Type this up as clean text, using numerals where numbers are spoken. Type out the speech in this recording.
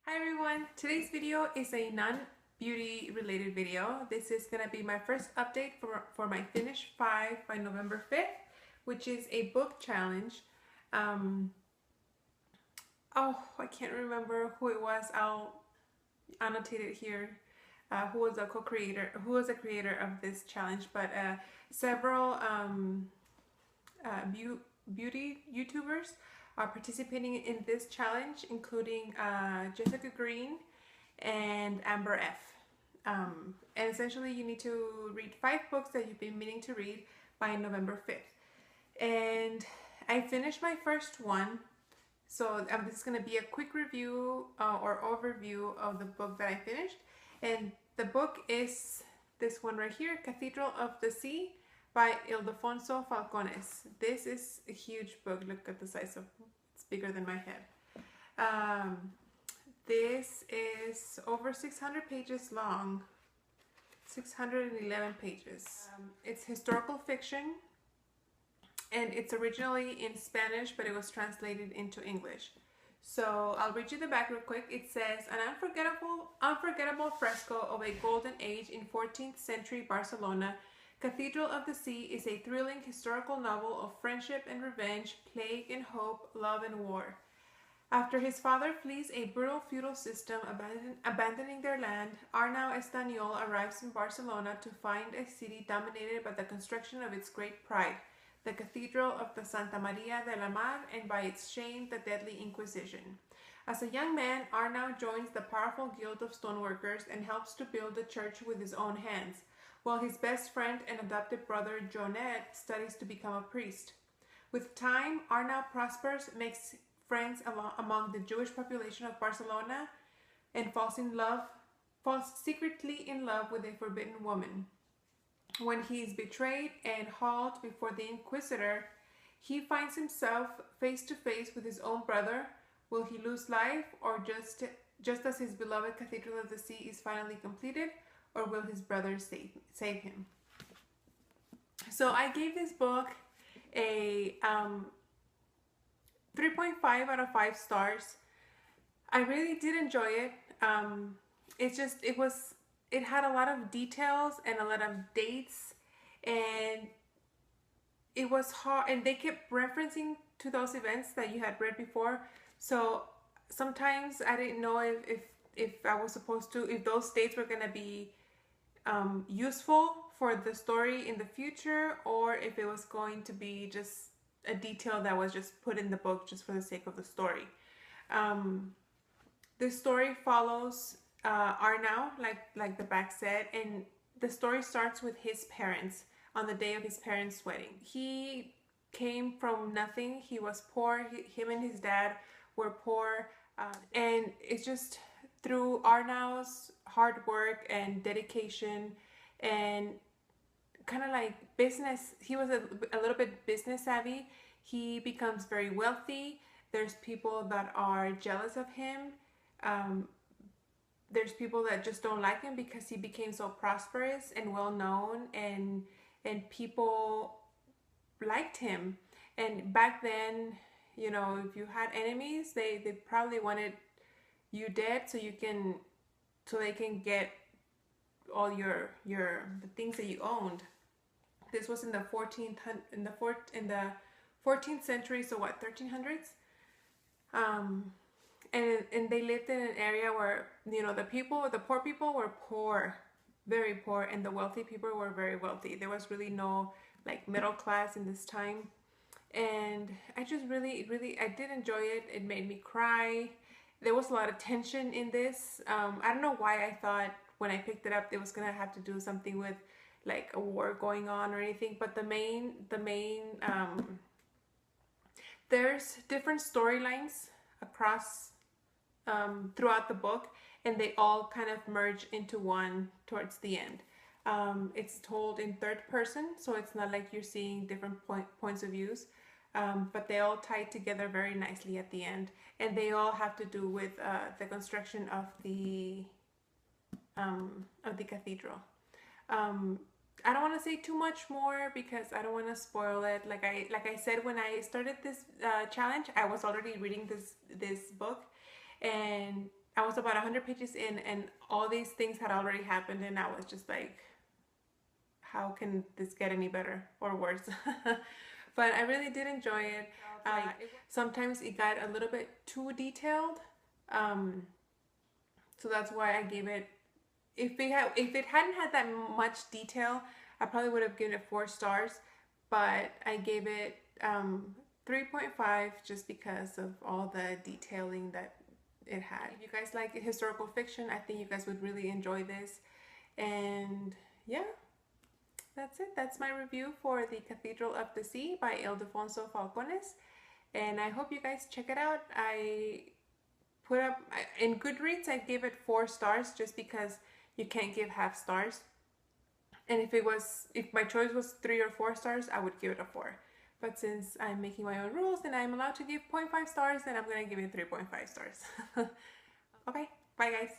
Hi everyone, today's video is a non-beauty related video. This is going to be my first update for my Finish 5 by November 5th, which is a book challenge. I can't remember who it was. I'll annotate it here. Who was the creator of this challenge, but several beauty YouTubers are participating in this challenge, including Jessica Green and Amber F. And essentially you need to read 5 books that you've been meaning to read by November 5th. And I finished my first one, so this is going to be a quick review or overview of the book that I finished. And the book is this one right here, Cathedral of the Sea by Ildefonso Falcones. This is a huge book. Look at the size of it. It's bigger than my head. This is over 600 pages long, 611 pages. It's historical fiction, and it's originally in Spanish, but it was translated into English. So I'll read you the back real quick. It says, an unforgettable fresco of a golden age in 14th century Barcelona, Cathedral of the Sea is a thrilling historical novel of friendship and revenge, plague and hope, love and war. After his father flees a brutal feudal system, abandoning their land, Arnau Estanyol arrives in Barcelona to find a city dominated by the construction of its great pride, the Cathedral of the Santa Maria de la Mar, and by its shame, the deadly Inquisition. As a young man, Arnau joins the powerful guild of stoneworkers and helps to build the church with his own hands, while his best friend and adopted brother Jonet studies to become a priest. With time, Arnau prospers, makes friends among the Jewish population of Barcelona, and falls secretly in love with a forbidden woman. When he is betrayed and hauled before the Inquisitor, he finds himself face to face with his own brother. Will he lose life, or just as his beloved Cathedral of the Sea is finally completed, or will his brother save him? So I gave this book a 3.5 out of 5 stars. I really did enjoy it. It had a lot of details and a lot of dates, and it was hard, and they kept referencing to those events that you had read before. So sometimes I didn't know if I was supposed to, if those dates were going to be useful for the story in the future, or if it was going to be just a detail that was just put in the book just for the sake of the story. The story follows Arnau, like the back said, and the story starts with his parents on the day of his parents' wedding. He came from nothing. He was poor. Him and his dad were poor, and it's just through Arnau's hard work and dedication and kind of like business, he was a little bit business savvy. He becomes very wealthy. There's people that are jealous of him. There's people that just don't like him because he became so prosperous and well known, and people liked him. And back then, you know, if you had enemies, they probably wanted you dead so they can get all the things that you owned. This was in the 14th century, so what, 1300s? And they lived in an area where, you know, the poor people were poor, very poor, and the wealthy people were very wealthy. There was really no like middle class in this time. And I just really I did enjoy it. It made me cry. There was a lot of tension in this. I don't know why I thought when I picked it up it was gonna have to do something with like a war going on or anything, but the main there's different storylines across throughout the book, and they all kind of merge into one towards the end. It's told in third person, so it's not like you're seeing different points of views, but they all tie together very nicely at the end, and they all have to do with the construction of the cathedral. I don't want to say too much more because I don't want to spoil it. Like I said, when I started this challenge, I was already reading this book, and I was about 100 pages in, and all these things had already happened, and I was just like, how can this get any better or worse? But I really did enjoy it. Sometimes it got a little bit too detailed, so that's why I gave it. If it hadn't had that much detail, I probably would have given it 4 stars. But I gave it 3.5 just because of all the detailing that it had. If you guys like historical fiction, I think you guys would really enjoy this. And yeah, that's it. That's my review for The Cathedral of the Sea by Ildefonso Falcones. And I hope you guys check it out. I put up, in Goodreads, I gave it 4 stars just because you can't give half stars. And if my choice was 3 or 4 stars, I would give it a 4. But since I'm making my own rules and I'm allowed to give 0.5 stars, then I'm going to give it 3.5 stars. Okay, bye guys.